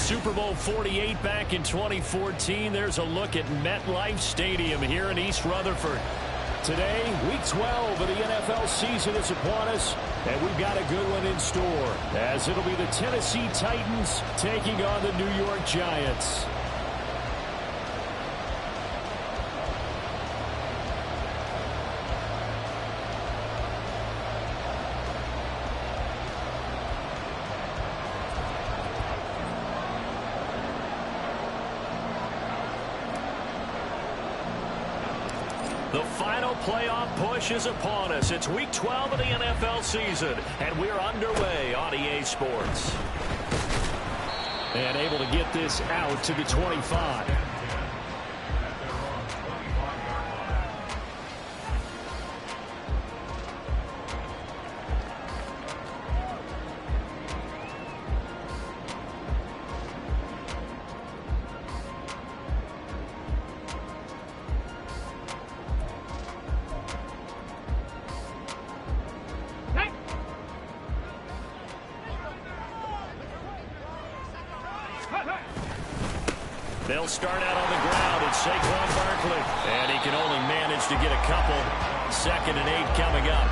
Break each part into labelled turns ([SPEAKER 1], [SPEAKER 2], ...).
[SPEAKER 1] Super Bowl 48 back in 2014. There's a look at MetLife Stadium here in East Rutherford. Today, Week 12 of the NFL season is upon us, and we've got a good one in store, as it'll be the Tennessee Titans taking on the New York Giants. The final playoff push is upon us. It's Week 12 of the NFL season, and we're underway on EA Sports. And able to get this out to the 25. They'll start out on the ground. It's Saquon Barkley. And he can only manage to get a couple. 2nd and 8 coming up.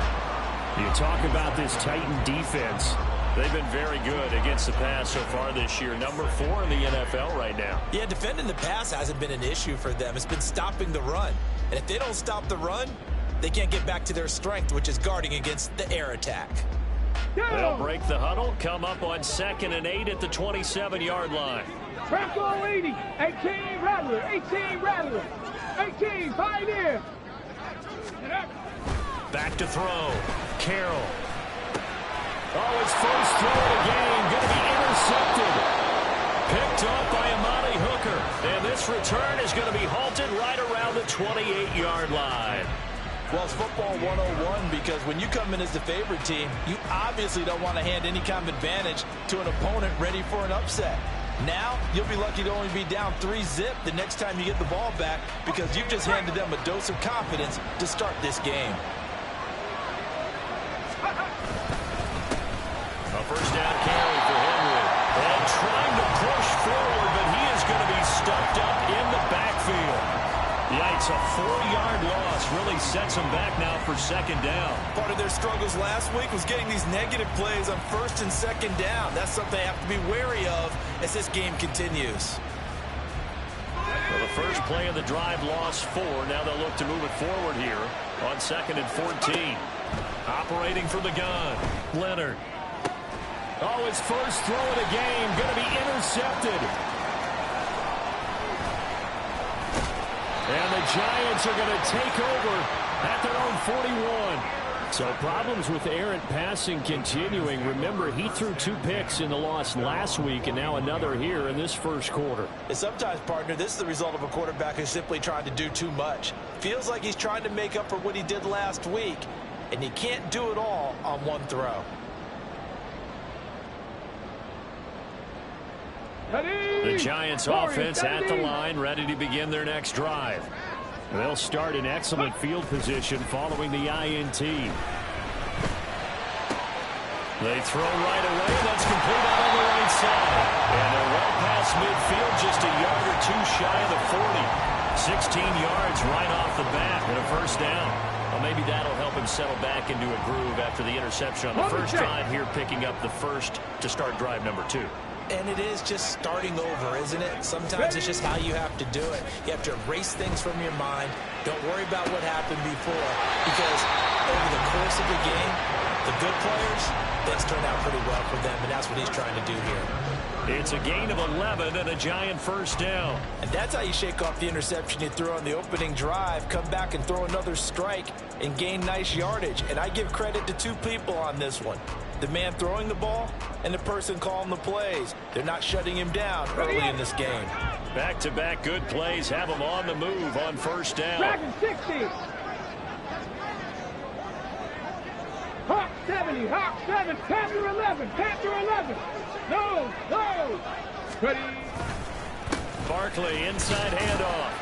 [SPEAKER 1] You talk about this Titan defense. They've been very good against the pass so far this year. Number 4 in the NFL right now.
[SPEAKER 2] Yeah, defending the pass hasn't been an issue for them. It's been stopping the run. And if they don't stop the run, they can't get back to their strength, which is guarding against the air attack.
[SPEAKER 1] They'll break the huddle, come up on 2nd and 8 at the 27-yard line.
[SPEAKER 3] Bronco 80, 18 Rattler, 18 Rattler, 18 Pioneer.
[SPEAKER 1] Back to throw. Carroll. Oh, his first throw of the game going to be intercepted. Picked up by Amani Hooker. And this return is going to be halted right around the 28-yard line.
[SPEAKER 2] Well, it's football 101 because when you come in as the favorite team, you obviously don't want to hand any kind of advantage to an opponent ready for an upset. Now, you'll be lucky to only be down 3-zip the next time you get the ball back because you've just handed them a dose of confidence to start this game.
[SPEAKER 1] A first down carry for Henry. And trying to push forward, but he is going to be stuffed up in the backfield. Yikes, a 4-yard loss really sets them back now for 2nd down.
[SPEAKER 2] Part of their struggles last week was getting these negative plays on 1st and 2nd down. That's something they have to be wary of as this game continues.
[SPEAKER 1] Well, the first play of the drive lost 4. Now they'll look to move it forward here on 2nd and 14. Operating from the gun. Leonard. Oh, his first throw of the game going to be intercepted. And the Giants are going to take over at their own 41. So problems with errant passing continuing. Remember, he threw 2 picks in the loss last week and now another here in this first quarter.
[SPEAKER 2] And sometimes, partner, this is the result of a quarterback who's simply trying to do too much. Feels like he's trying to make up for what he did last week, and you can't do it all on one throw.
[SPEAKER 1] The Giants offense at the line, ready to begin their next drive. They'll start in excellent field position following the INT. They throw right away. That's complete out on the right side. And they're well past midfield, just a yard or 2 shy of the 40. 16 yards right off the bat and a first down. Well, maybe that'll help him settle back into a groove after the interception on the first drive here, picking up the first to start drive number 2.
[SPEAKER 2] And it is just starting over, isn't it? Sometimes it's just how you have to do it. You have to erase things from your mind. Don't worry about what happened before, because over the course of the game, the good players, things turned out pretty well for them, and that's what he's trying to do here.
[SPEAKER 1] It's a gain of 11 and a Giant first down.
[SPEAKER 2] And that's how you shake off the interception you threw on the opening drive, come back and throw another strike and gain nice yardage. And I give credit to 2 people on this one. The man throwing the ball and the person calling the plays. They're not shutting him down early in this game.
[SPEAKER 1] Back-to-back good plays have them on the move on first down.
[SPEAKER 3] Dragon 60. Hawk 70, Hawk 7, Panther 11, Panther 11. No. Ready.
[SPEAKER 1] Barkley inside handoff.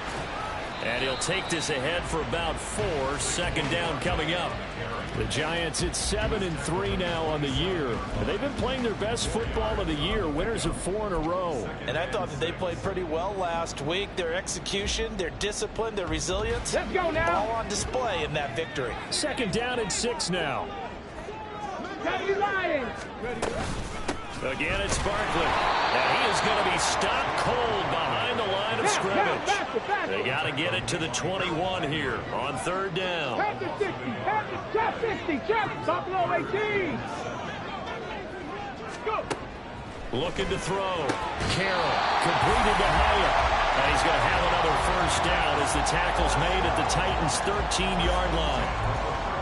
[SPEAKER 1] And he'll take this ahead for about 4. Second down coming up. The Giants at 7-3 now on the year. They've been playing their best football of the year, winners of 4 in a row.
[SPEAKER 2] And I thought that they played pretty well last week. Their execution, their discipline, their resilience.
[SPEAKER 3] Let's go now.
[SPEAKER 2] All on display in that victory.
[SPEAKER 1] Second down and 6 now.
[SPEAKER 3] Teddy Lions.
[SPEAKER 1] Again, it's Barkley. And he is going to be stopped cold behind the line of scrimmage. They got to get it to the 21 here on third down.
[SPEAKER 3] Pass the 60. Pass the chop 60. Chop. Buffalo 18. Go.
[SPEAKER 1] Looking to throw. Carroll completed to Hyatt. And he's going to have another first down as the tackle's made at the Titans' 13-yard line.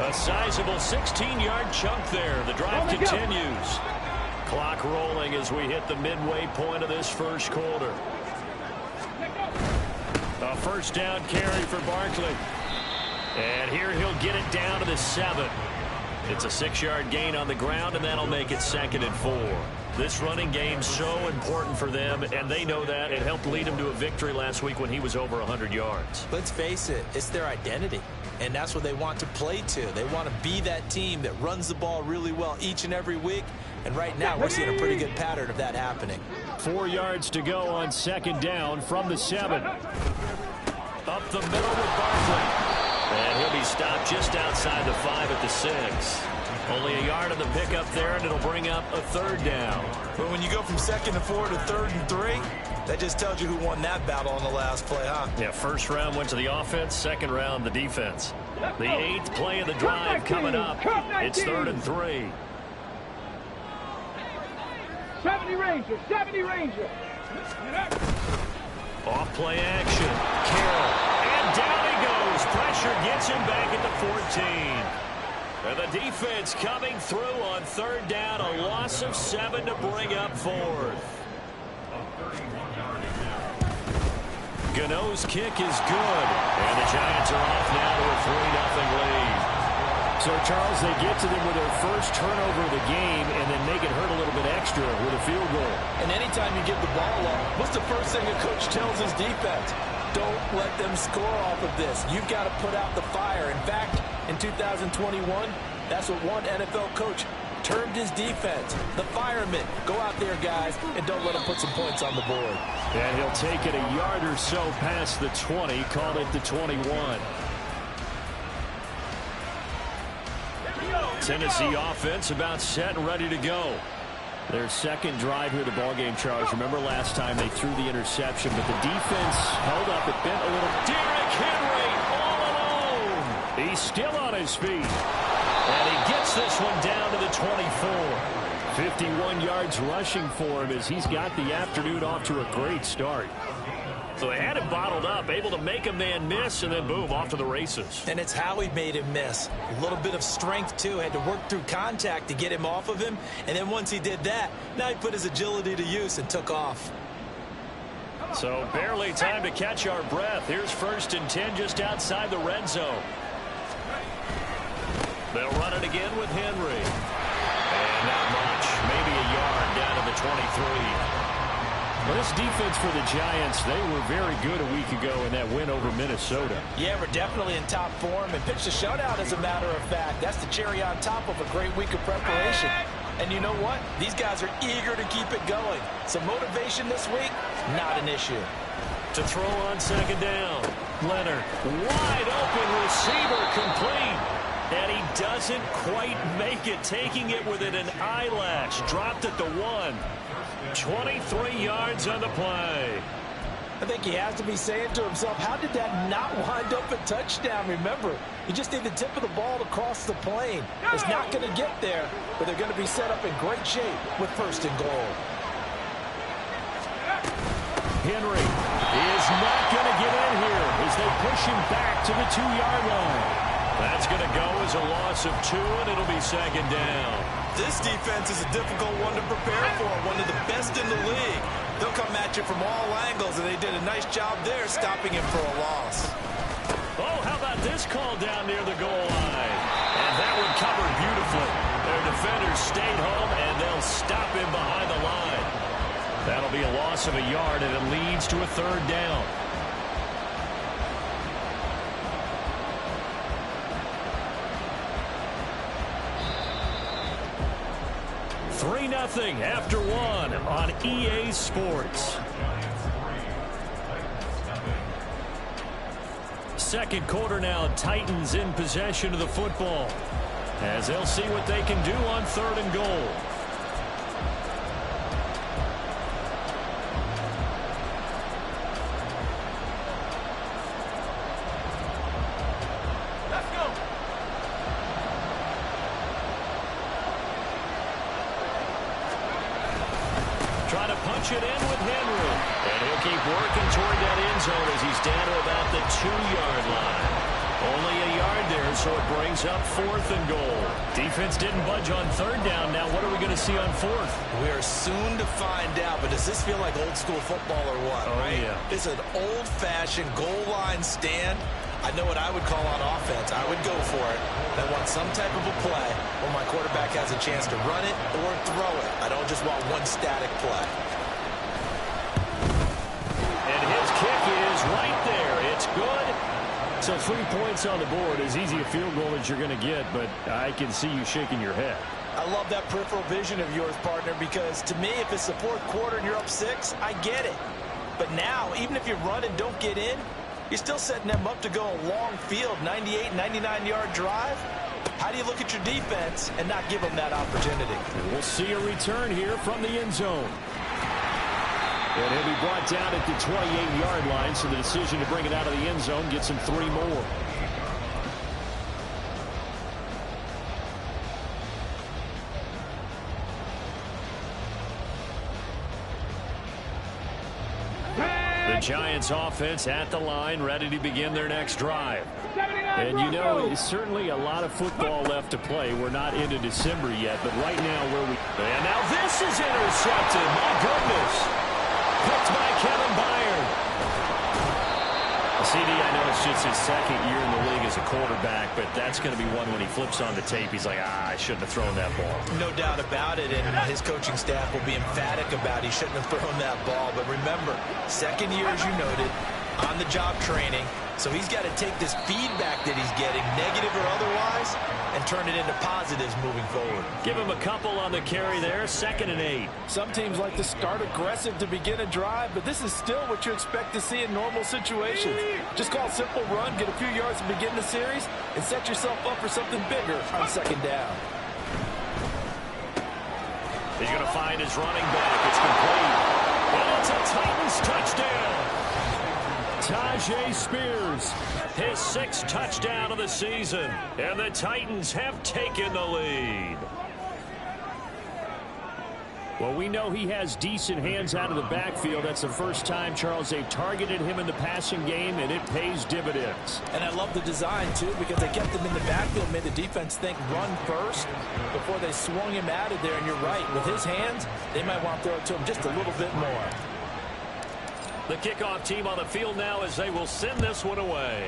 [SPEAKER 1] A sizable 16-yard chunk there. The drive continues. Clock rolling as we hit the midway point of this first quarter. A first down carry for Barkley. And here he'll get it down to the 7. It's a 6-yard gain on the ground, and that'll make it 2nd and 4. This running game's so important for them, and they know that. It helped lead them to a victory last week when he was over 100 yards.
[SPEAKER 2] Let's face it, it's their identity, and that's what they want to play to. They want to be that team that runs the ball really well each and every week, and right now we're seeing a pretty good pattern of that happening.
[SPEAKER 1] 4 yards to go on second down from the 7. Up the middle with Barkley. And he'll be stopped just outside the 5 at the 6. Only a yard on the pickup there, and it'll bring up a third down.
[SPEAKER 2] But when you go from 2nd and 4 to 3rd and 3, that just tells you who won that battle on the last play, huh?
[SPEAKER 1] Yeah, first round went to the offense, second round the defense. The 8th play of the drive coming up. It's 3rd and 3.
[SPEAKER 3] 70 Ranger. 70 Ranger.
[SPEAKER 1] Off play action. Carroll. And down he goes. Pressure gets him back at the 14. And the defense coming through on third down. A loss of 7 to bring up 4th. Gano's kick is good. And the Giants are off now to a 3-0 lead. So, Charles, they get to them with their first turnover of the game and then make it hurt a little bit extra with a field goal.
[SPEAKER 2] And anytime you give the ball up, what's the first thing a coach tells his defense? Don't let them score off of this. You've got to put out the fire. In fact, in 2021, that's what one NFL coach termed his defense. The firemen. Go out there, guys, and don't let them put some points on the board.
[SPEAKER 1] And he'll take it a yard or so past the 20, called it the 21. Tennessee offense about set and ready to go. Their second drive here, the ballgame, Charles. Remember last time they threw the interception, but the defense held up. It bent a little. Derrick Henry all alone. He's still on his feet. And he gets this one down to the 24. 51 yards rushing for him as he's got the afternoon off to a great start. So they had him bottled up, able to make a man miss, and then boom, off to the races.
[SPEAKER 2] And it's how he made him miss. A little bit of strength, too. Had to work through contact to get him off of him. And then once he did that, now he put his agility to use and took off.
[SPEAKER 1] So barely time to catch our breath. Here's 1st and 10 just outside the red zone. They'll run it again with Henry. And not much. Maybe a yard down to the 23. Well, this defense for the Giants, they were very good a week ago in that win over Minnesota.
[SPEAKER 2] Yeah, we're definitely in top form and pitched a shutout, as a matter of fact. That's the cherry on top of a great week of preparation. And you know what? These guys are eager to keep it going. Some motivation this week, not an issue.
[SPEAKER 1] To throw on second down. Leonard, wide open receiver, complete. And he doesn't quite make it, taking it within an eyelash. Dropped at the 1. 23 yards on the play.
[SPEAKER 2] I think he has to be saying to himself, how did that not wind up a touchdown? Remember, you just need the tip of the ball to cross the plane. It's not going to get there, but they're going to be set up in great shape with 1st and goal.
[SPEAKER 1] Henry is not going to get in here as they push him back to the 2-yard line. That's going to go as a loss of 2, and it'll be 2nd down.
[SPEAKER 2] This defense is a difficult one to prepare for, one of the best in the league. They'll come at you from all angles, and they did a nice job there stopping him for a loss.
[SPEAKER 1] Oh, how about this call down near the goal line? And that one covered beautifully. Their defenders stayed home, and they'll stop him behind the line. That'll be a loss of a yard, and it leads to a 3rd down. 2-0 after one on EA Sports. Second quarter now, Titans in possession of the football as they'll see what they can do on 3rd and goal. Trying to punch it in with Henry. And he'll keep working toward that end zone as he's down to about the 2-yard line. Only a yard there, so it brings up 4th and goal. Defense didn't budge on 3rd down. Now what are we going to see on 4th?
[SPEAKER 2] We are soon to find out, but does this feel like old school football or what?
[SPEAKER 1] Oh,
[SPEAKER 2] right?
[SPEAKER 1] yeah.
[SPEAKER 2] It's an old-fashioned goal line stand. I know what I would call on offense. I would go for it. I want some type of a play where my quarterback has a chance to run it or throw it. I don't just want one static play.
[SPEAKER 1] And his kick is right there. It's good. So 3 points on the board, as easy a field goal as you're going to get, but I can see you shaking your head.
[SPEAKER 2] I love that peripheral vision of yours, partner, because to me, if it's the 4th quarter and you're up 6, I get it. But now, even if you run and don't get in, you're still setting them up to go a long field, 98, 99-yard drive. How do you look at your defense and not give them that opportunity?
[SPEAKER 1] We'll see a return here from the end zone. And he'll be brought down at the 28-yard line, so the decision to bring it out of the end zone gets him 3 more. The Giants offense at the line, ready to begin their next drive. And you know, it's certainly a lot of football left to play. We're not into December yet, but right now where we... And now this is intercepted. My goodness. Picked by Kevin Byard. CD, I know it's just his 2nd year in the league as a quarterback, but that's going to be one when he flips on the tape. He's like, I shouldn't have thrown that ball.
[SPEAKER 2] No doubt about it, and his coaching staff will be emphatic about he shouldn't have thrown that ball. But remember, 2nd year, as you noted, on-the-job training. So he's got to take this feedback that he's getting, negative or otherwise, and turn it into positives moving forward.
[SPEAKER 1] Give him a couple on the carry there, 2nd and 8.
[SPEAKER 4] Some teams like to start aggressive to begin a drive, but this is still what you expect to see in normal situations. Just call a simple run, get a few yards to begin the series, and set yourself up for something bigger on 2nd down.
[SPEAKER 1] He's going to find his running back. It's complete. And it's a Titans touchdown. Tyjae Spears, his 6th touchdown of the season, and the Titans have taken the lead. Well, we know he has decent hands out of the backfield. That's the first time, Charles, they've targeted him in the passing game, and it pays dividends.
[SPEAKER 4] And I love the design, too, because they kept him in the backfield, made the defense think run first before they swung him out of there. And you're right, with his hands, they might want to throw it to him just a little bit more.
[SPEAKER 1] The kickoff team on the field now as they will send this one away.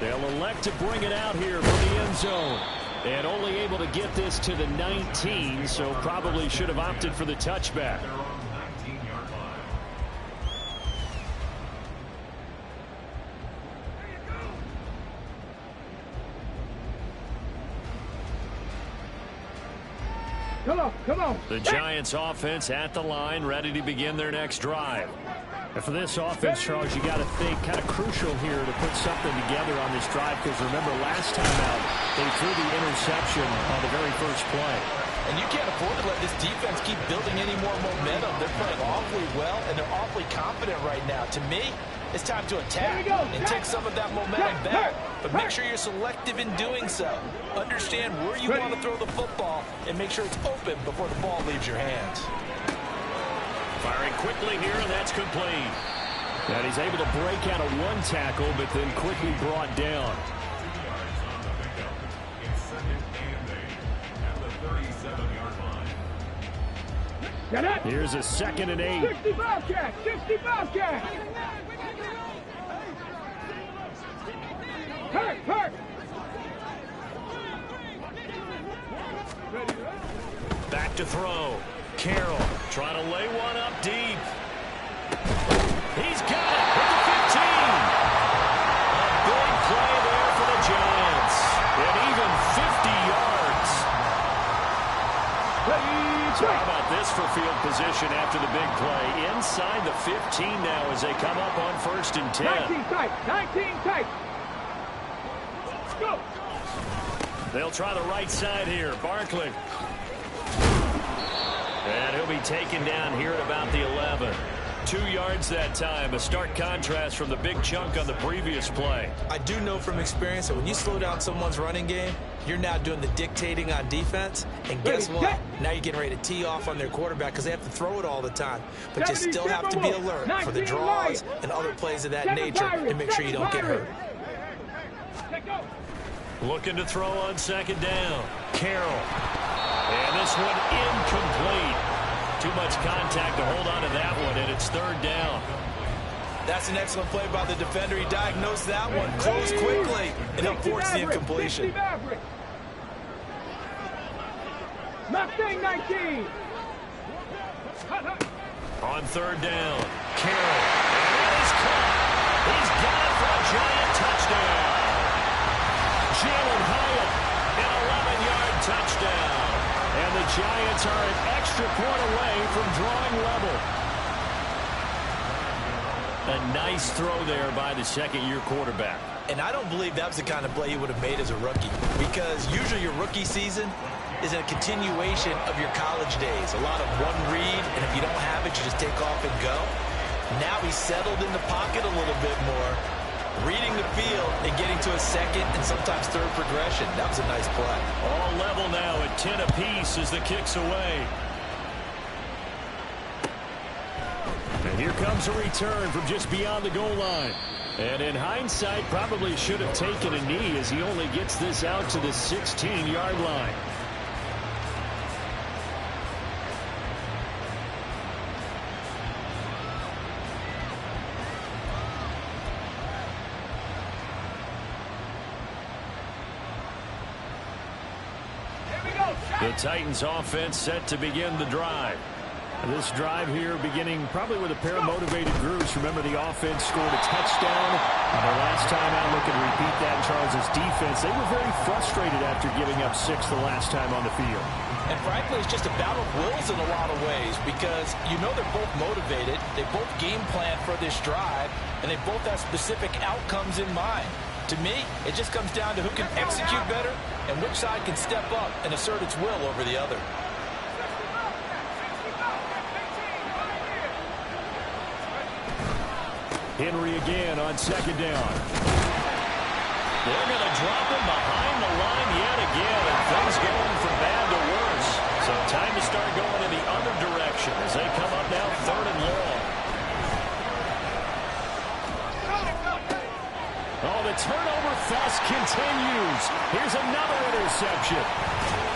[SPEAKER 1] They'll elect to bring it out here from the end zone. And only able to get this to the 19, so probably should have opted for the touchback.
[SPEAKER 3] Come on.
[SPEAKER 1] The Giants offense at the line, ready to begin their next drive. And for this offense, Charles, you got to think kind of crucial here to put something together on this drive, because remember last time out, they threw the interception on the very first play.
[SPEAKER 2] And you can't afford to let this defense keep building any more momentum. They're playing awfully well, and they're awfully confident right now. To me, it's time to attack and take some of that momentum back. But make sure you're selective in doing so. Understand where you want to throw the football and make sure it's open before the ball leaves your hands.
[SPEAKER 1] Firing quickly here, and that's complete. And he's able to break out of one tackle, but then quickly brought down. Here's a 2nd and 8.
[SPEAKER 3] 65 catch. 65 catch. Hurt.
[SPEAKER 1] Back to throw. Carroll trying to lay one up deep. He's got it at the 15. A big play there for the Giants. And even 50 yards How about this for field position after the big play? Inside the 15 now as they come up on 1st and 10.
[SPEAKER 3] 19 tight. 19 tight. Let's go.
[SPEAKER 1] They'll try the right side here. Barkley. And he'll be taken down here at about the 11. 2 yards that time. A stark contrast from the big chunk on the previous play.
[SPEAKER 2] I do know from experience that when you slow down someone's running game, you're now doing the dictating on defense. And guess what? Now you're getting ready to tee off on their quarterback because they have to throw it all the time. But you still have to be alert for the draws and other plays of that nature to make sure you don't get hurt.
[SPEAKER 1] Looking to throw on 2nd down. Carroll. And this one incomplete. Too much contact to hold on to that one, and it's 3rd down.
[SPEAKER 2] That's an excellent play by the defender. He diagnosed that one, closed quickly, and he'll force the incompletion.
[SPEAKER 3] Mustang 19.
[SPEAKER 1] On 3rd down, Carroll. And that is caught. He's got it for a giant touchdown. Jalen Hyatt, an 11-yard touchdown. And the Giants are an extra point away from drawing level. A nice throw there by the 2nd-year quarterback.
[SPEAKER 2] And I don't believe that was the kind of play he would have made as a rookie, because usually your rookie season is a continuation of your college days. A lot of one read, and if you don't have it, you just take off and go. Now he's settled in the pocket a little bit more, reading the field and getting to a 2nd and sometimes 3rd progression. That was a nice play.
[SPEAKER 1] All level now at 10 apiece as the kick's away. And here comes a return from just beyond the goal line. And in hindsight, probably should have taken a knee as he only gets this out to the 16-yard line. The Titans offense set to begin the drive. This drive here beginning probably with a pair of motivated groups. Remember, the offense scored a touchdown. The last time out, look and repeat that in Charles' defense. They were very frustrated after giving up 6 the last time on the field.
[SPEAKER 2] And frankly, it's just a battle of wills in a lot of ways, because you know they're both motivated. They both game plan for this drive, and they both have specific outcomes in mind. To me, it just comes down to who can execute better and which side can step up and assert its will over the other.
[SPEAKER 1] Henry again on 2nd down. They're going to drop him behind the line yet again, and things going from bad to worse. So time to start going in the other direction as they come up now 3rd and long. Oh, the turnover fest continues. Here's another interception.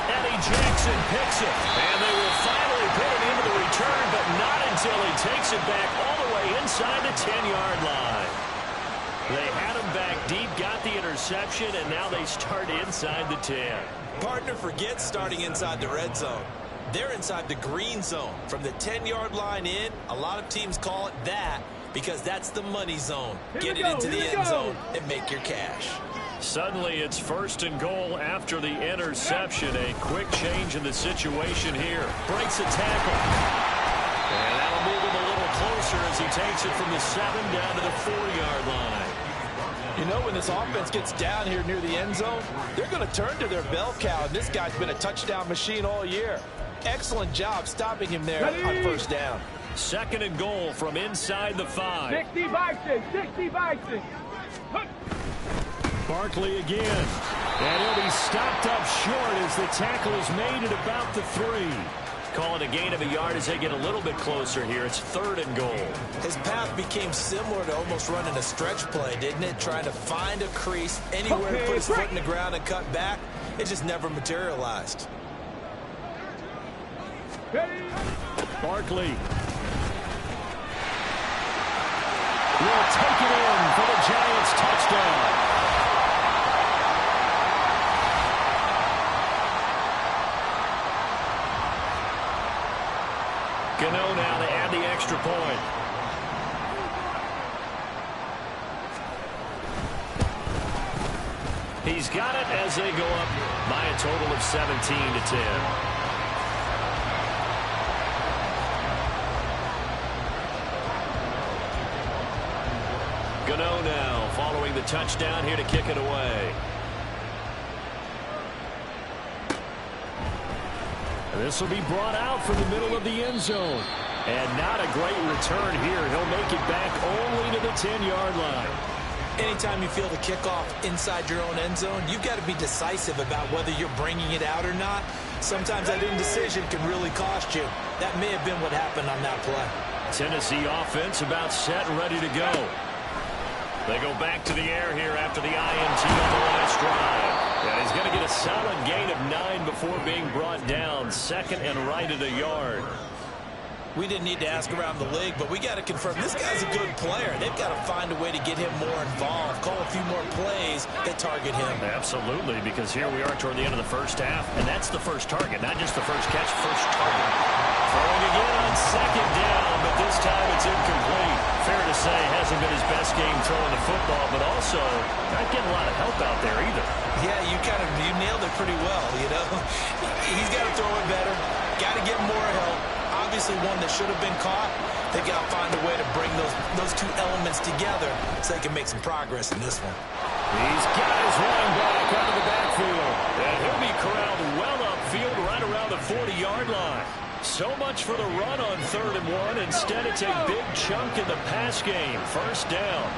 [SPEAKER 1] Eddie Jackson picks it, and they will finally put it into the return, but not until he takes it back all the way inside the 10-yard line. They had him back deep, got the interception, and now they start inside the 10.
[SPEAKER 2] Partner forgets starting inside the red zone. They're inside the green zone. From the 10-yard line in, a lot of teams call it that because that's the money zone. Get it into the end zone and make your cash.
[SPEAKER 1] Suddenly it's 1st and goal after the interception. A quick change in the situation here. Breaks a tackle. And that'll move him a little closer as he takes it from the 7 down to the 4-yard line.
[SPEAKER 2] You know, when this offense gets down here near the end zone, they're going to turn to their bell cow, and this guy's been a touchdown machine all year. Excellent job stopping him there on 1st down.
[SPEAKER 1] 2nd and goal from inside the 5.
[SPEAKER 3] 60 Bison, 60 Bison.
[SPEAKER 1] Barkley again. And he'll be stopped up short as the tackle is made at about the 3. Call it a gain of a yard as they get a little bit closer here. It's 3rd and goal.
[SPEAKER 2] His path became similar to almost running a stretch play, didn't it? Trying to find a crease anywhere to put his foot in the ground and cut back. It just never materialized.
[SPEAKER 1] Barkley will take it in for the Giants touchdown. Gano now to add the extra point. He's got it as they go up by a total of 17-10. Gano now following the touchdown here to kick it away. This will be brought out from the middle of the end zone. And not a great return here. He'll make it back only to the 10-yard line.
[SPEAKER 2] Anytime you feel the kickoff inside your own end zone, you've got to be decisive about whether you're bringing it out or not. Sometimes that indecision can really cost you. That may have been what happened on that play.
[SPEAKER 1] Tennessee offense about set and ready to go. They go back to the air here after the INT on the last drive. And he's going to get a solid gain of 9 before being brought down. Second and right at a yard.
[SPEAKER 2] We didn't need to ask around the league, but we got to confirm this guy's a good player. They've got to find a way to get him more involved, call a few more plays that target him.
[SPEAKER 1] Absolutely, because here we are toward the end of the first half, and that's the first target, not just the first catch, first target. Throwing again on second down, but this time it's incomplete. Fair to say, hasn't been his best game throwing the football, but also not getting a lot of help out there either.
[SPEAKER 2] Yeah, you nailed it pretty well, you know. He's got to throw it better, got to get more help. Obviously one that should have been caught. They got to find a way to bring those two elements together so they can make some progress in this one.
[SPEAKER 1] He's got his running back out of the backfield. And he'll be corralled well upfield right around the 40-yard line. So much for the run on 3rd and 1. Instead, it's a big chunk in the pass game. First down.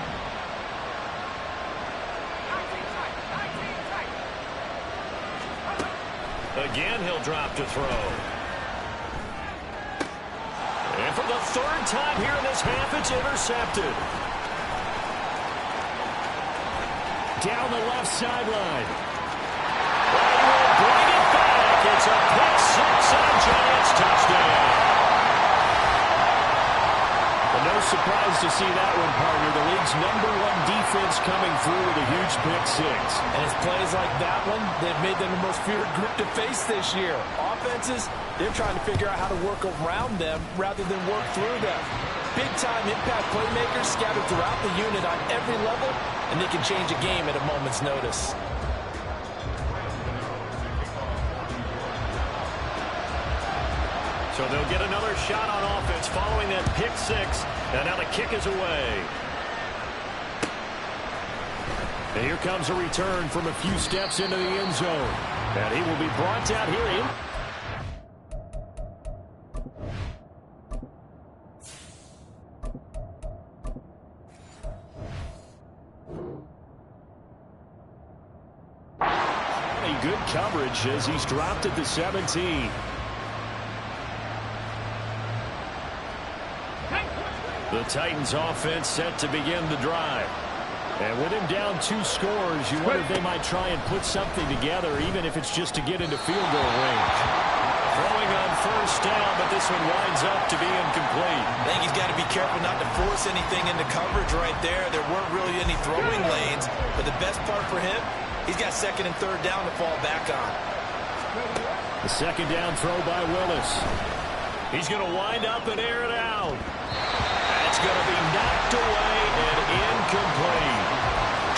[SPEAKER 1] Again, he'll drop to throw. And for the 3rd time here in this half, it's intercepted. Down the left sideline. They will bring it back. It's a pick 6 and a Giants touchdown. But no surprise to see that one, partner. The league's #1 defense coming through with a huge pick 6.
[SPEAKER 2] And it's plays like that one, they've made them the most feared group to face this year. Offenses, they're trying to figure out how to work around them rather than work through them. Big-time impact playmakers scattered throughout the unit on every level, and they can change a game at a moment's notice.
[SPEAKER 1] So they'll get another shot on offense following that pick 6. And now the kick is away. And here comes a return from a few steps into the end zone. And he will be brought down here in. Good coverage as he's dropped at the 17. The Titans offense set to begin the drive. And with him down 2 scores, you wonder if they might try and put something together, even if it's just to get into field goal range. Throwing on 1st down, but this one winds up to be incomplete.
[SPEAKER 2] I think he's got to be careful not to force anything into coverage right there. There weren't really any throwing lanes, but the best part for him, he's got 2nd and 3rd down to fall back on.
[SPEAKER 1] The 2nd down throw by Willis. He's going to wind up and air it out. That's going to be knocked away and incomplete.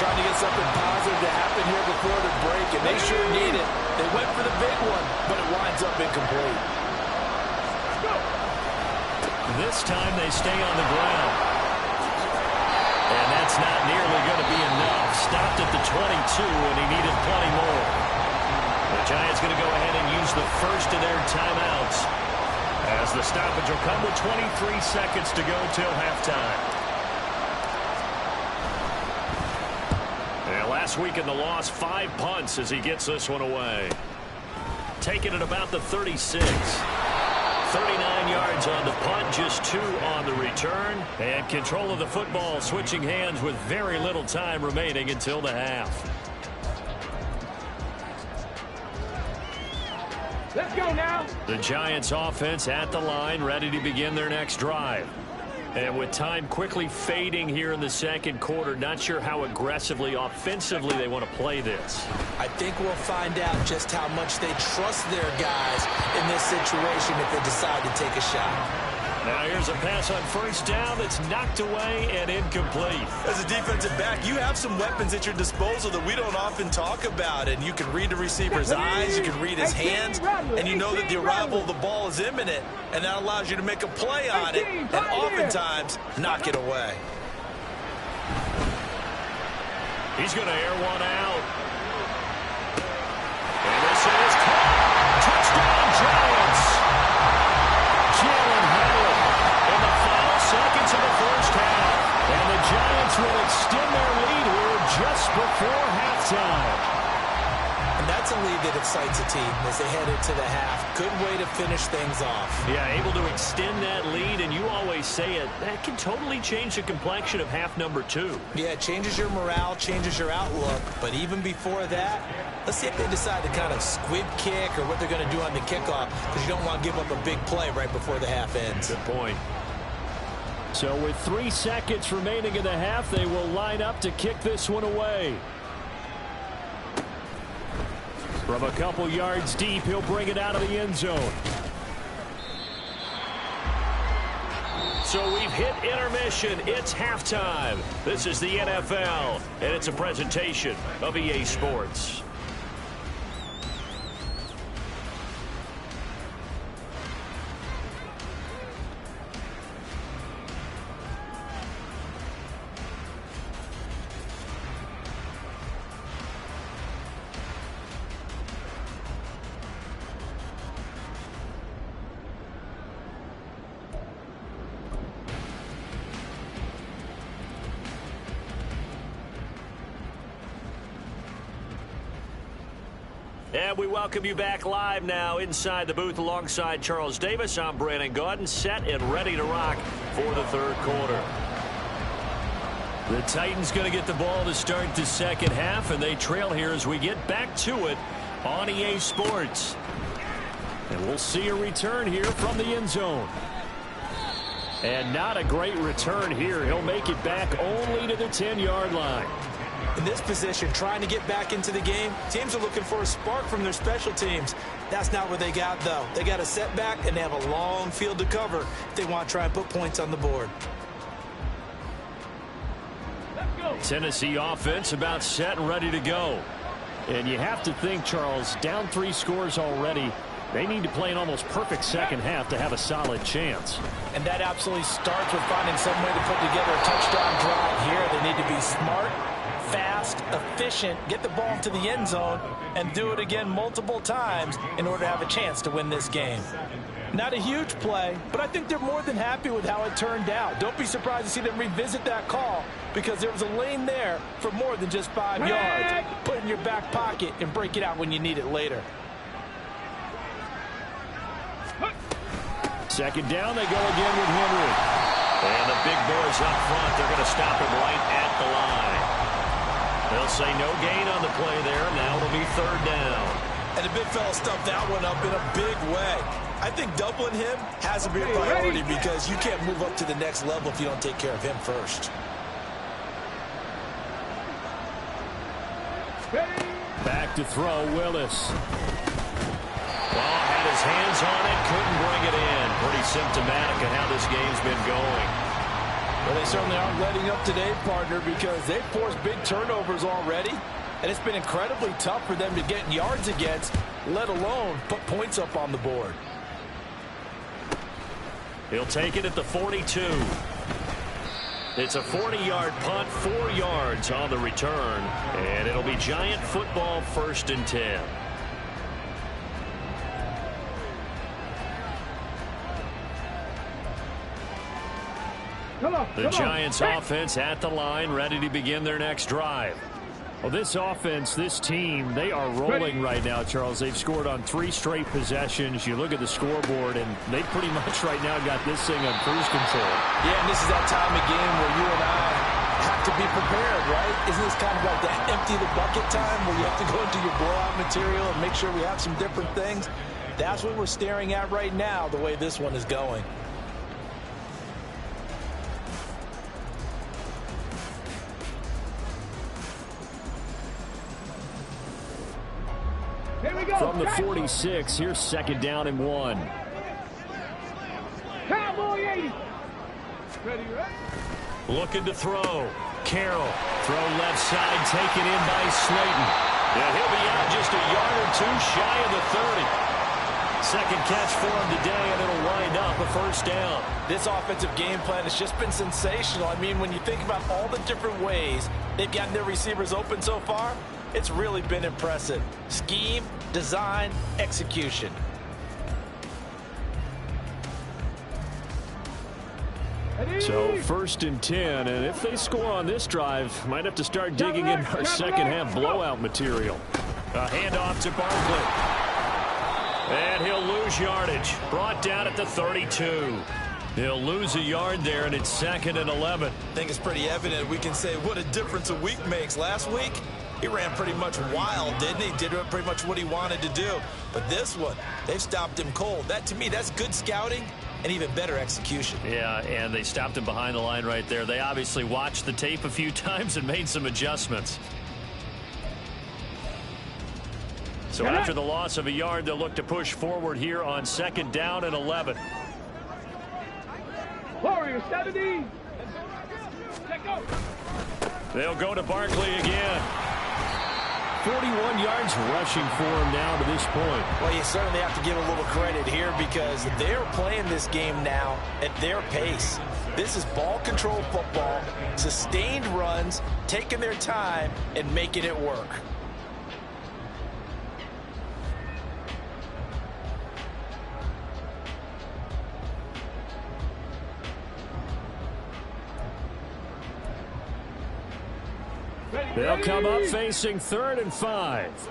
[SPEAKER 2] Trying to get something positive to happen here before the break, and they sure need it. They went for the big one, but it winds up incomplete.
[SPEAKER 1] This time they stay on the ground. And that's not nearly going to be enough. Stopped at the 22, and he needed plenty more. The Giants going to go ahead and use the first of their timeouts, as the stoppage will come with 23 seconds to go till halftime. And last week in the loss, 5 punts as he gets this one away. Taking it about the 36. 39 yards on the punt, just 2 on the return. And control of the football switching hands with very little time remaining until the half.
[SPEAKER 3] Let's go now.
[SPEAKER 1] The Giants offense at the line, ready to begin their next drive. And with time quickly fading here in the 2nd quarter, not sure how aggressively, offensively they want to play this.
[SPEAKER 2] I think we'll find out just how much they trust their guys in this situation if they decide to take a shot.
[SPEAKER 1] Now here's a pass on 1st down that's knocked away and incomplete.
[SPEAKER 2] As a defensive back, you have some weapons at your disposal that we don't often talk about, and you can read the receiver's eyes, you can read his hands, and you know that the arrival of the ball is imminent, and that allows you to make a play on it and oftentimes knock it away.
[SPEAKER 1] He's going to air one out. And this is caught. Touchdown, Giants. Jalen Hurts in the final seconds of the first half. And the Giants will extend their lead here just before halftime.
[SPEAKER 4] And that's a lead that excites a team as they head into the half. Good way to finish things off.
[SPEAKER 1] Yeah, able to extend that lead, and you always say it, that can totally change the complexion of half number 2.
[SPEAKER 4] Yeah, it changes your morale, changes your outlook. But even before that, let's see if they decide to kind of squib kick or what they're going to do on the kickoff, because you don't want to give up a big play right before the half ends.
[SPEAKER 1] Good point. So with 3 seconds remaining in the half, they will line up to kick this one away. From a couple yards deep, he'll bring it out of the end zone. So we've hit intermission. It's halftime. This is the NFL, and it's a presentation of EA Sports. And we welcome you back live now inside the booth alongside Charles Davis. I'm Brandon Gaudin, set and ready to rock for the third quarter. The Titans going to get the ball to start the second half, and they trail here as we get back to it on EA Sports. And we'll see a return here from the end zone. And not a great return here. He'll make it back only to the 10-yard line.
[SPEAKER 4] In this position, trying to get back into the game, teams are looking for a spark from their special teams. That's not what they got, though. They got a setback, and they have a long field to cover if they want to try and put points on the board.
[SPEAKER 1] Tennessee offense about set and ready to go. And you have to think, Charles, down 3 scores already. They need to play an almost perfect second half to have a solid chance.
[SPEAKER 4] And that absolutely starts with finding some way to put together a touchdown drive here. They need to be smart, fast, efficient, get the ball to the end zone, and do it again multiple times in order to have a chance to win this game. Not a huge play, but I think they're more than happy with how it turned out. Don't be surprised to see them revisit that call, because there was a lane there for more than just 5 yards. Put it in your back pocket and break it out when you need it later.
[SPEAKER 1] Second down, they go again with Henry. And the big boys up front, they're going to stop him right at the line. They'll say no gain on the play there. Now it'll be third down.
[SPEAKER 2] And the big fella stuffed that one up in a big way. I think doubling him has to be a priority because you can't move up to the next level if you don't take care of him first.
[SPEAKER 1] Back to throw, Willis. Ball had his hands on it, couldn't bring it in. Pretty symptomatic of how this game's been going.
[SPEAKER 4] Well, they certainly aren't letting up today, partner, because they've forced big turnovers already. And it's been incredibly tough for them to get yards against, let alone put points up on the board.
[SPEAKER 1] He'll take it at the 42. It's a 40-yard punt, 4 yards on the return. And it'll be Giant football, 1st and 10. The Giants offense at the line, ready to begin their next drive. Well, this offense, this team, they are rolling right now, Charles. They've scored on 3 straight possessions. You look at the scoreboard, and they pretty much right now got this thing on cruise control.
[SPEAKER 4] Yeah, and this is that time of game where you and I have to be prepared, right? Isn't this kind of like that empty the bucket time where you have to go into your blowout material and make sure we have some different things? That's what we're staring at right now, the way this one is going.
[SPEAKER 1] From the 46, here's 2nd down and 1.
[SPEAKER 3] Cowboy 80. Ready, right?
[SPEAKER 1] Looking to throw. Carroll. Throw left side, taken in by Slayton. And he'll be out just a yard or 2 shy of the 30. Second catch for him today, and it'll wind up a first down.
[SPEAKER 2] This offensive game plan has just been sensational. I mean, when you think about all the different ways they've gotten their receivers open so far, it's really been impressive. Scheme, design, execution.
[SPEAKER 1] So 1st and 10, and if they score on this drive, might have to start digging in our second half blowout material. A handoff to Barkley. And he'll lose yardage. Brought down at the 32. He'll lose a yard there, and it's 2nd and 11.
[SPEAKER 2] I think it's pretty evident. We can say what a difference a week makes. Last week, he ran pretty much wild, didn't he? Did pretty much what he wanted to do. But this one, they've stopped him cold. That, to me, that's good scouting and even better execution.
[SPEAKER 1] Yeah, and they stopped him behind the line right there. They obviously watched the tape a few times and made some adjustments. So after the loss of a yard, they'll look to push forward here on 2nd down and 11.
[SPEAKER 3] Warriors 70.
[SPEAKER 1] They'll go to Barkley again. 41 yards rushing for him now to this point.
[SPEAKER 2] Well, you certainly have to give a little credit here because they're playing this game now at their pace. This is ball control football, sustained runs, taking their time and making it work.
[SPEAKER 1] They'll come up facing 3rd and 5.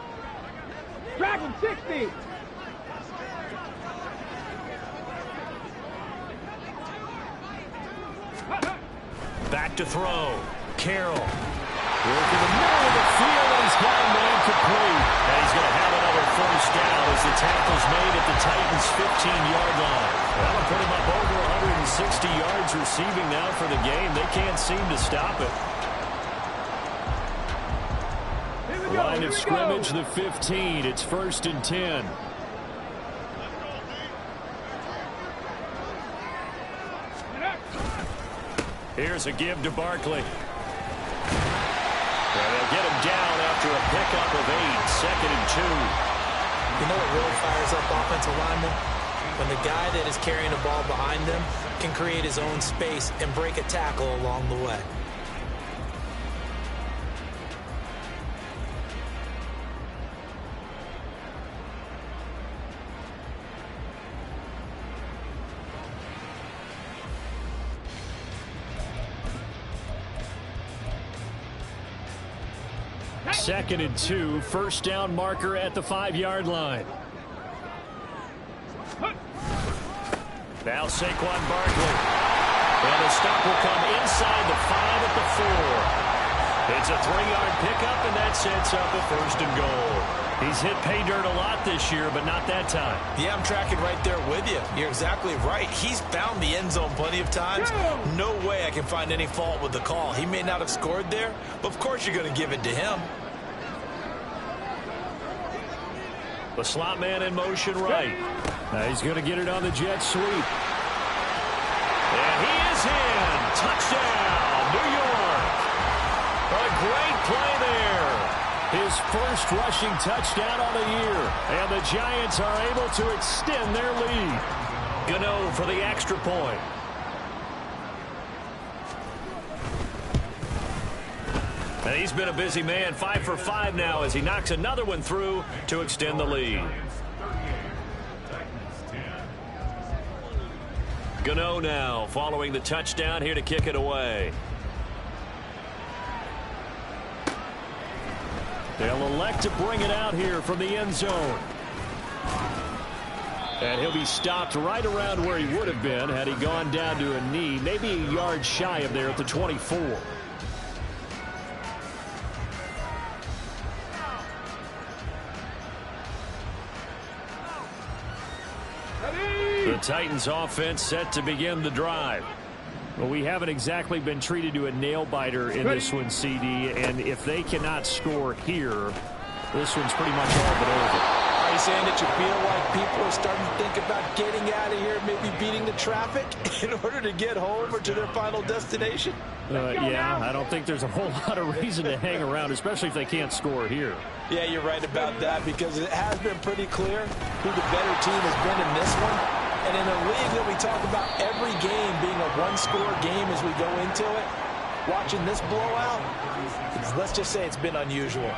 [SPEAKER 3] Dragon 60.
[SPEAKER 1] Back to throw. Carroll. Working the middle of the field, and he's got a man complete. And he's going to have another first down as the tackle's made at the Titans' 15-yard line. That'll put him up over 160 yards receiving now for the game. They can't seem to stop it. Line of scrimmage, the 15. It's 1st and 10. Here's a give to Barkley. And they'll get him down after a pickup of 8. 2nd and 2.
[SPEAKER 2] You know what really fires up offensive linemen? When the guy that is carrying the ball behind them can create his own space and break a tackle along the way.
[SPEAKER 1] Second and 2, first down marker at the 5-yard line. Now Saquon Barkley. And the stop will come inside the 5 at the 4. It's a 3-yard pickup, and that sets up a 1st and goal. He's hit pay dirt a lot this year, but not that time.
[SPEAKER 2] Yeah, I'm tracking right there with you. You're exactly right. He's found the end zone plenty of times. No way I can find any fault with the call. He may not have scored there, but of course you're going to give it to him.
[SPEAKER 1] The slot man in motion right. He's going to get it on the jet sweep. And he is in. Touchdown, New York. A great play there. His first rushing touchdown on the year. And the Giants are able to extend their lead. Gano for the extra point. And he's been a busy man, 5 for 5 now as he knocks another one through to extend the lead. Gano now following the touchdown here to kick it away. They'll elect to bring it out here from the end zone. And he'll be stopped right around where he would have been had he gone down to a knee, maybe a yard shy of there at the 24. The Titans offense set to begin the drive. Well, we haven't exactly been treated to a nail-biter in this one, CD, and if they cannot score here, this one's pretty much all but over.
[SPEAKER 2] you saying that you feel like people are starting to think about getting out of here, maybe beating the traffic in order to get home or to their final destination?
[SPEAKER 1] Yeah, I don't think there's a whole lot of reason to hang around, especially if they can't score here.
[SPEAKER 2] Yeah, you're right about that, because it has been pretty clear who the better team has been in this one. And in a league that we talk about every game being a one-score game as we go into it, watching this blowout, let's just say it's been unusual.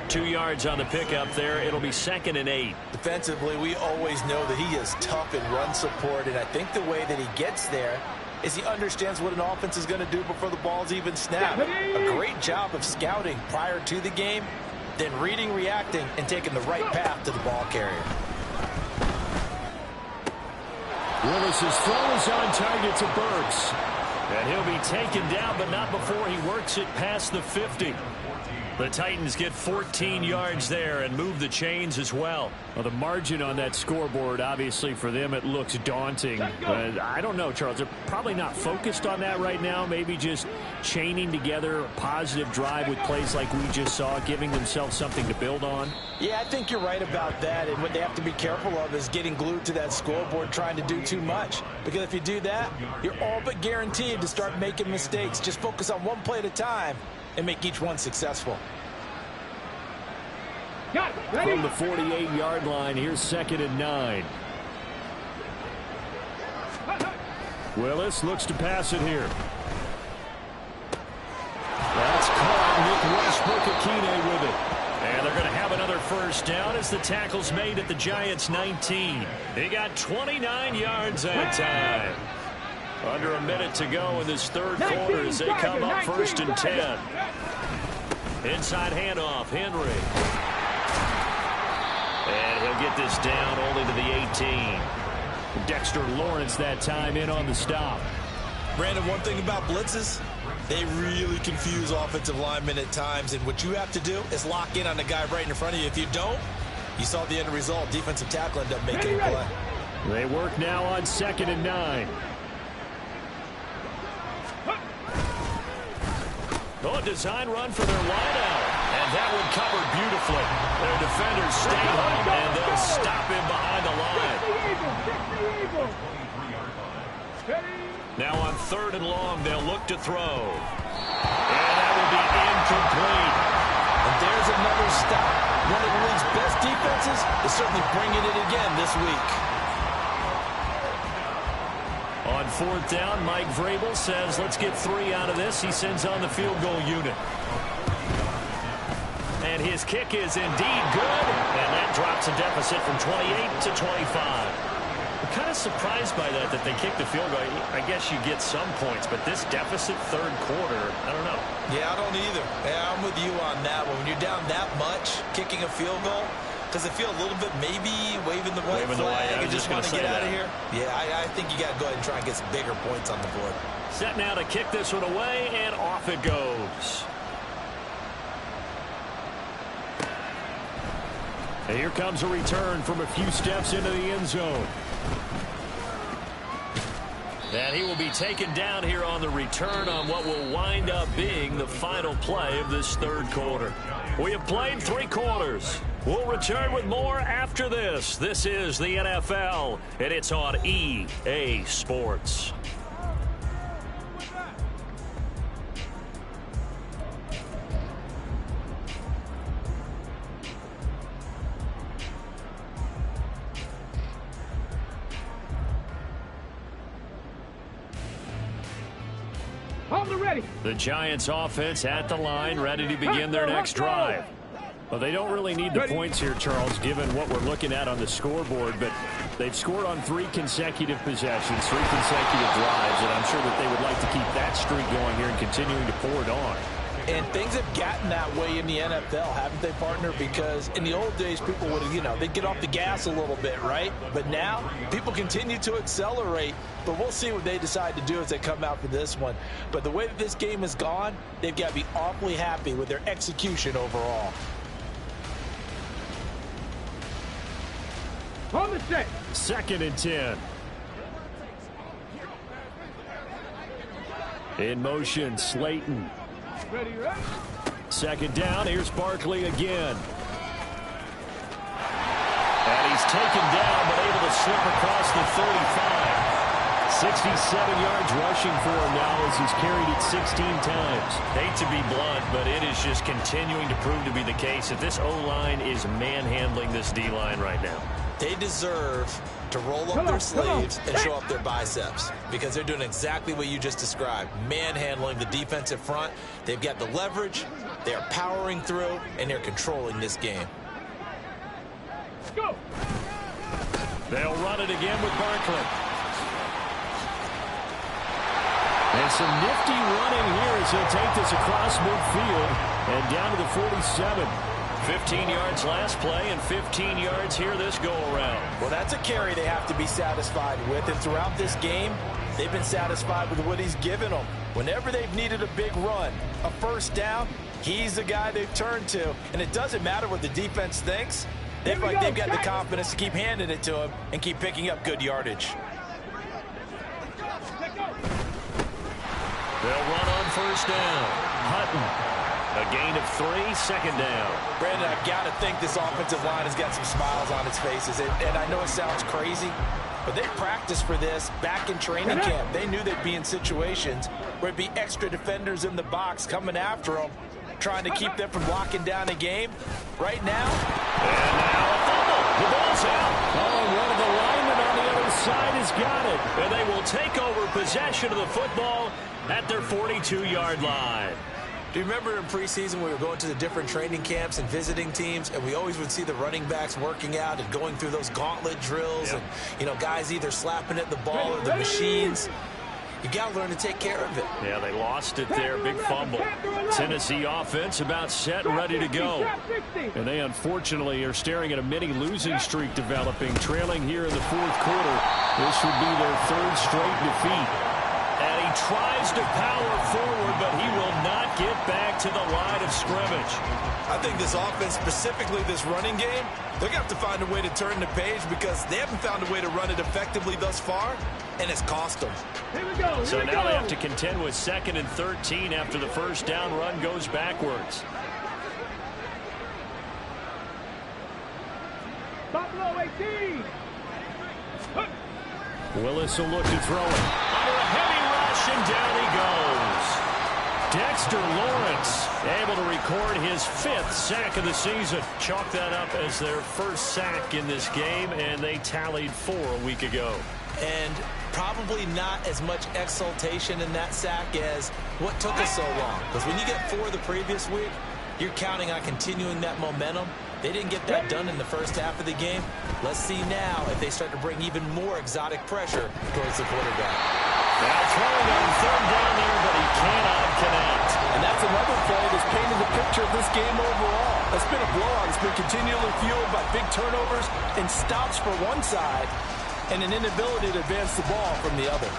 [SPEAKER 1] 2 yards on the pickup there. It'll be 2nd and 8.
[SPEAKER 2] Defensively, we always know that he is tough in run support, and I think the way that he gets there is he understands what an offense is going to do before the ball's even snapped. A great job of scouting prior to the game, then reading, reacting, and taking the right path to the ball carrier.
[SPEAKER 1] Willis's throw is on target to Burks. And he'll be taken down, but not before he works it past the 50. The Titans get 14 yards there and move the chains as well. Well, the margin on that scoreboard, obviously for them, it looks daunting. I don't know, Charles. They're probably not focused on that right now. Maybe just chaining together a positive drive with plays like we just saw, giving themselves something to build on.
[SPEAKER 2] Yeah, I think you're right about that. And what they have to be careful of is getting glued to that scoreboard trying to do too much. Because if you do that, you're all but guaranteed to start making mistakes. Just focus on one play at a time and make each one successful.
[SPEAKER 1] From the 48-yard line, here's 2nd and 9. Willis looks to pass it here. That's caught. Nick Westbrook-Akine with it. And they're going to have another first down as the tackle's made at the Giants' 19. They got 29 yards that time. Under a minute to go in this third quarter as they come up 1st and 10. Inside handoff, Henry. And he'll get this down only to the 18. Dexter Lawrence that time in on the stop.
[SPEAKER 2] Brandon, one thing about blitzes, they really confuse offensive linemen at times. And what you have to do is lock in on the guy right in front of you. If you don't, you saw the end result. Defensive tackle ended up making a play.
[SPEAKER 1] They work now on 2nd and 9. Oh, a design run for their wideout. And that one covered beautifully. Their defenders stay home, and they'll stop him behind the line. Now on 3rd and long, they'll look to throw. And that will be incomplete.
[SPEAKER 2] And there's another stop. One of the league's best defenses is certainly bringing it again this week.
[SPEAKER 1] On 4th down, Mike Vrabel says, let's get 3 out of this. He sends on the field goal unit. And his kick is indeed good. And that drops a deficit from 28 to 25. I'm kind of surprised by that they kicked the field goal. I guess you get some points, but this deficit 3rd quarter, I don't know.
[SPEAKER 2] Yeah, I don't either. Yeah, I'm with you on that one. When you're down that much, kicking a field goal, does it feel a little bit maybe waving the white flag and just want to get out of here? Yeah, I think you got to go ahead and try and get some bigger points on the board.
[SPEAKER 1] Set now to kick this one away, and off it goes. And here comes a return from a few steps into the end zone. And he will be taken down here on the return on what will wind up being the final play of this 3rd quarter. We have played 3 quarters. We'll return with more after this. This is the NFL, and it's on EA Sports. The Giants offense at the line, ready to begin their next drive. Well, they don't really need the points here, Charles, given what we're looking at on the scoreboard, but they've scored on 3 consecutive possessions, 3 consecutive drives, and I'm sure that they would like to keep that streak going here and continuing to pour it on.
[SPEAKER 2] And things have gotten that way in the NFL, haven't they, partner? Because in the old days, people would, they'd get off the gas a little bit, right? But now, people continue to accelerate. But we'll see what they decide to do as they come out for this one. But the way that this game has gone, they've got to be awfully happy with their execution overall.
[SPEAKER 3] On the set.
[SPEAKER 1] 2nd and 10. In motion, Slayton.
[SPEAKER 3] Ready, right?
[SPEAKER 1] 2nd down, here's Barkley again. he's taken down, but able to slip across the 35. 67 yards rushing for him now as he's carried it 16 times. Hate to be blunt, but it is just continuing to prove to be the case that this O-line is manhandling this D-line right now.
[SPEAKER 2] They deserve to roll up their sleeves and show up their biceps because they're doing exactly what you just described, manhandling the defensive front. They've got the leverage, they're powering through, and they're controlling this game.
[SPEAKER 3] Go.
[SPEAKER 1] They'll run it again with Barkley. And some nifty running here as he'll take this across midfield and down to the 47. 15 yards last play and 15 yards here this go-around.
[SPEAKER 4] Well, that's a carry they have to be satisfied with. And throughout this game, they've been satisfied with what he's given them. Whenever they've needed a big run, a first down, he's the guy they've turned to. And it doesn't matter what the defense thinks. They feel like they've got the confidence to keep handing it to him and keep picking up good yardage.
[SPEAKER 1] They'll run on first down. Hutton. A gain of 3, second down.
[SPEAKER 4] Brandon, I've got to think this offensive line has got some smiles on its faces. And I know it sounds crazy, but they practiced for this back in training camp. They knew they'd be in situations where it'd be extra defenders in the box coming after them, trying to keep them from locking down a game. Right now.
[SPEAKER 1] And now a fumble. The ball's out. Oh, and one of the linemen on the other side has got it. And they will take over possession of the football at their 42-yard line.
[SPEAKER 2] Do you remember in preseason we were going to the different training camps and visiting teams, and we always would see the running backs working out and going through those gauntlet drills, and, you know, guys either slapping at the ball or the machines. You got to learn to take care of it.
[SPEAKER 1] Yeah, they lost it there. Big fumble. Tennessee offense about set and ready to go. And they unfortunately are staring at a mini losing streak developing, trailing here in the fourth quarter. This would be their third straight defeat. And he tries to power forward, but he will not get back to the line of scrimmage.
[SPEAKER 2] I think this offense, specifically this running game, they're going to have to find a way to turn the page because they haven't found a way to run it effectively thus far, and it's cost them.
[SPEAKER 3] Here we go.
[SPEAKER 1] So now they have to contend with 2nd and 13 after the first down run goes backwards.
[SPEAKER 3] Buffalo 18.
[SPEAKER 1] Willis will look to throw it. Under a heavy rush, and down he goes. Dexter Lawrence able to record his 5th sack of the season. Chalk that up as their first sack in this game, and they tallied 4 a week ago.
[SPEAKER 2] And probably not as much exultation in that sack as what took us so long. Because when you get 4 the previous week, you're counting on continuing that momentum. They didn't get that done in the first half of the game. Let's see now if they start to bring even more exotic pressure towards the quarterback.
[SPEAKER 1] Now throwing on 3rd down there, but he cannot connect.
[SPEAKER 4] And that's another play that's painted the picture of this game overall. It's been a blowout. It's been continually fueled by big turnovers and stops for one side and an inability to advance the ball from the other.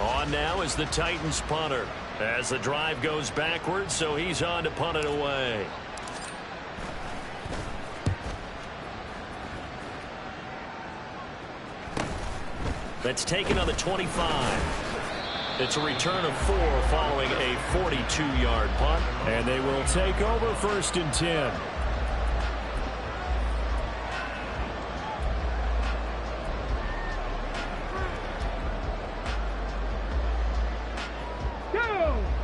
[SPEAKER 1] On now is the Titans punter as the drive goes backwards, so he's on to punt it away. That's taken on the 25. It's a return of 4 following a 42-yard punt, and they will take over 1st and 10.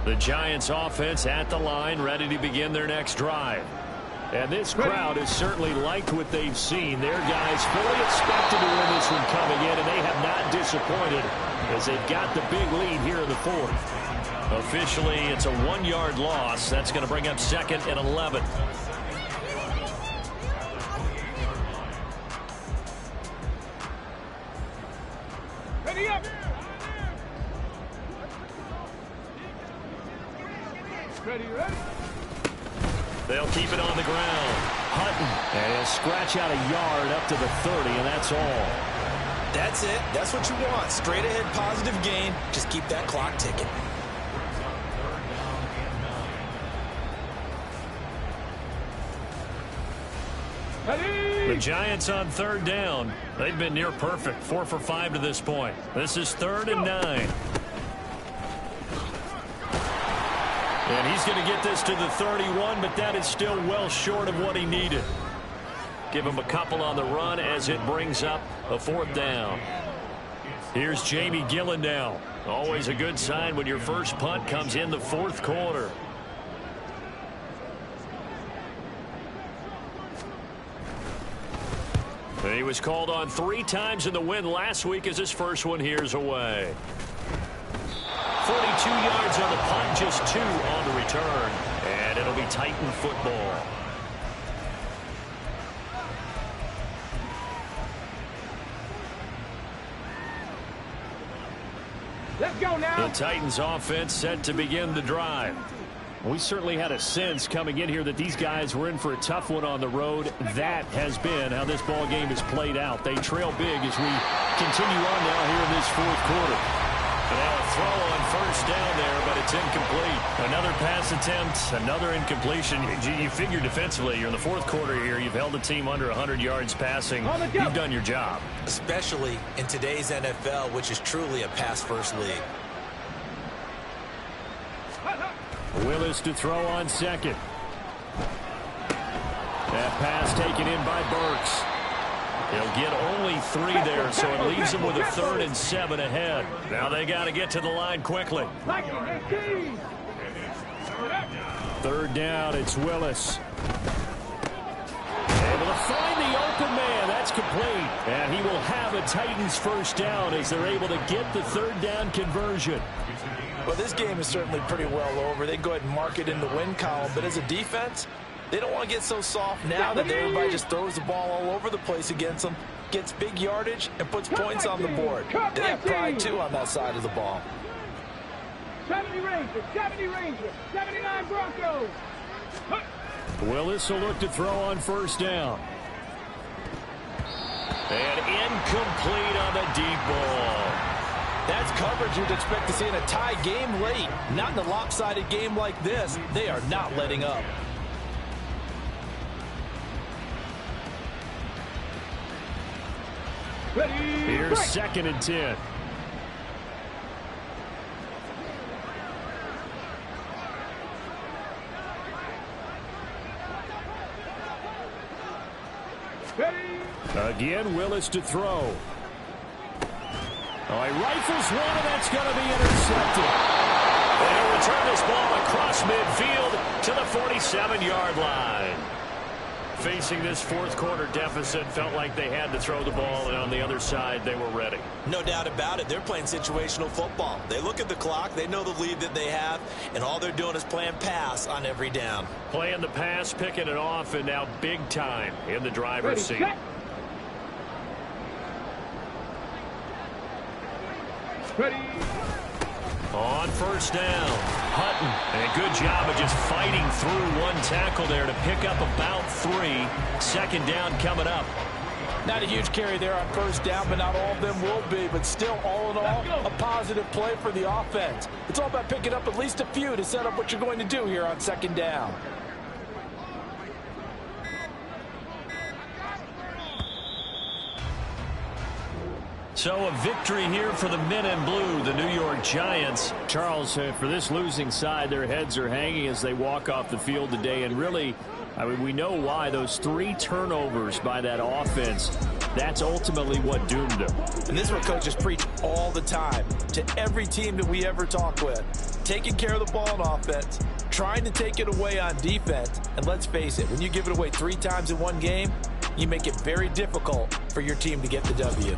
[SPEAKER 1] The Giants offense at the line, ready to begin their next drive. And this crowd has certainly liked what they've seen. Their guys fully expected to win this one coming in, and they have not disappointed as they've got the big lead here in the 4th. Officially, it's a 1-yard loss. That's going to bring up 2nd and 11.
[SPEAKER 3] Ready up. Ready.
[SPEAKER 1] They'll keep it on the ground. Hutton, and he'll scratch out a yard up to the 30, and that's all.
[SPEAKER 2] That's it. That's what you want. Straight ahead positive gain. Just keep that clock ticking.
[SPEAKER 3] Ready.
[SPEAKER 1] The Giants on third down. They've been near perfect, 4 for 5 to this point. This is 3rd and 9. And he's going to get this to the 31, but that is still well short of what he needed. Give him a couple on the run as it brings up a 4th down. Here's Jamie Gillen now. Always a good sign when your first punt comes in the 4th quarter. And he was called on 3 times in the win last week as his first one here's away. 42 yards on the punt, just 2 on the return. And it'll be Titan football.
[SPEAKER 3] Let's go now.
[SPEAKER 1] The Titans offense set to begin the drive. We certainly had a sense coming in here that these guys were in for a tough one on the road. That has been how this ball game has played out. They trail big as we continue on now here in this 4th quarter. And now a throw on first down there, but it's incomplete. Another pass attempt, another incompletion. You figure defensively, you're in the 4th quarter here. You've held the team under 100 yards passing. You've done your job.
[SPEAKER 5] Especially in today's NFL, which is truly a pass-first league.
[SPEAKER 1] Willis to throw on second. That pass taken in by Burks. He'll get only 3 there, so it leaves him with a 3rd and 7 ahead. Now they got to get to the line quickly. 3rd down, it's Willis. Able to find the open man. That's complete. And he will have a Titans first down as they're able to get the 3rd down conversion.
[SPEAKER 2] Well, this game is certainly pretty well over. They go ahead and mark it in the win column. But as a defense, they don't want to get so soft now that everybody just throws the ball all over the place against them, gets big yardage, and puts points on the board. They have pride, too, on that side of the ball.
[SPEAKER 3] 70 Rangers, 70 Rangers, 79 Broncos.
[SPEAKER 1] Willis will look to throw on first down. And incomplete on the deep ball.
[SPEAKER 2] That's coverage you'd expect to see in a tie game late. Not in a lopsided game like this. They are not letting up.
[SPEAKER 1] Here's 2nd and 10. Again, Willis to throw. Oh, he rifles one, and that's going to be intercepted. And he'll return this ball across midfield to the 47-yard line. Facing this 4th quarter deficit, felt like they had to throw the ball, and on the other side, they were ready.
[SPEAKER 5] No doubt about it. They're playing situational football. They look at the clock. They know the lead that they have, and all they're doing is playing pass on every down.
[SPEAKER 1] Playing the pass, picking it off, and now big time in the driver's seat.
[SPEAKER 3] Ready.
[SPEAKER 1] On first down, Hutton, and a good job of just fighting through one tackle there to pick up about 3. 2nd down coming up.
[SPEAKER 2] Not a huge carry there on first down, but not all of them will be. But still, all in all, a positive play for the offense. It's all about picking up at least a few to set up what you're going to do here on 2nd down.
[SPEAKER 1] So a victory here for the men in blue, the New York Giants. Charles, for this losing side, their heads are hanging as they walk off the field today. And really, I mean, we know why. Those 3 turnovers by that offense, that's ultimately what doomed them.
[SPEAKER 2] And this is what coaches preach all the time to every team that we ever talk with. Taking care of the ball on offense, trying to take it away on defense. And let's face it, when you give it away 3 times in one game, you make it very difficult for your team to get the W.